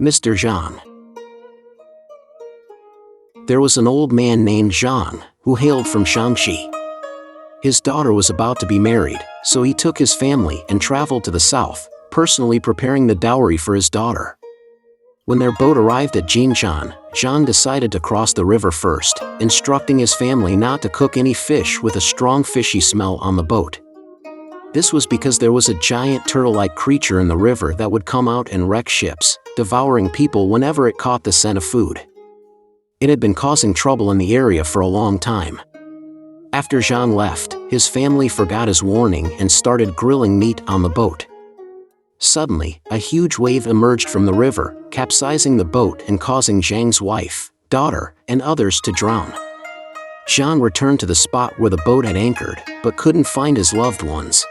Mr. Zhang. There was an old man named Zhang, who hailed from Shaanxi. His daughter was about to be married, so he took his family and traveled to the south, personally preparing the dowry for his daughter. When their boat arrived at Jinshan, Zhang decided to cross the river first, instructing his family not to cook any fish with a strong fishy smell on the boat. This was because there was a giant turtle-like creature in the river that would come out and wreck ships, devouring people whenever it caught the scent of food. It had been causing trouble in the area for a long time. After Zhang left, his family forgot his warning and started grilling meat on the boat. Suddenly, a huge wave emerged from the river, capsizing the boat and causing Zhang's wife, daughter, and others to drown. Zhang returned to the spot where the boat had anchored, but couldn't find his loved ones.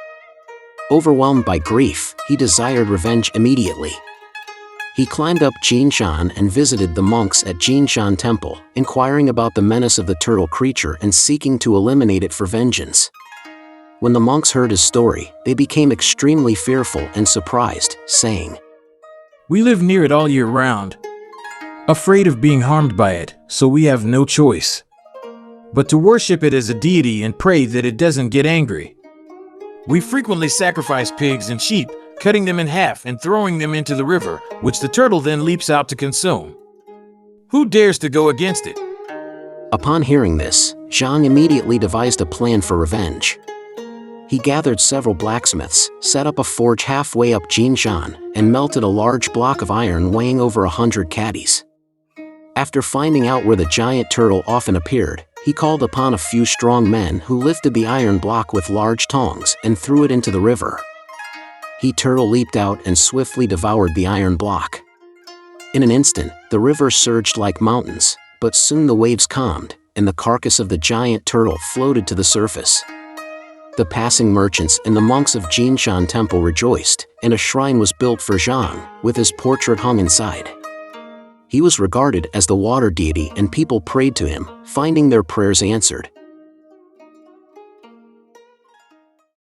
Overwhelmed by grief, he desired revenge immediately. He climbed up Jinshan and visited the monks at Jinshan Temple, inquiring about the menace of the turtle creature and seeking to eliminate it for vengeance. When the monks heard his story, they became extremely fearful and surprised, saying, "We live near it all year round, afraid of being harmed by it, so we have no choice but to worship it as a deity and pray that it doesn't get angry. We frequently sacrifice pigs and sheep, cutting them in half and throwing them into the river, which the turtle then leaps out to consume. Who dares to go against it?" Upon hearing this, Zhang immediately devised a plan for revenge. He gathered several blacksmiths, set up a forge halfway up Jinshan, and melted a large block of iron weighing over 100 caddies. After finding out where the giant turtle often appeared, he called upon a few strong men who lifted the iron block with large tongs and threw it into the river. The turtle leaped out and swiftly devoured the iron block. In an instant, the river surged like mountains, but soon the waves calmed, and the carcass of the giant turtle floated to the surface. The passing merchants and the monks of Jinshan Temple rejoiced, and a shrine was built for Zhang, with his portrait hung inside. He was regarded as the water deity and people prayed to him, finding their prayers answered.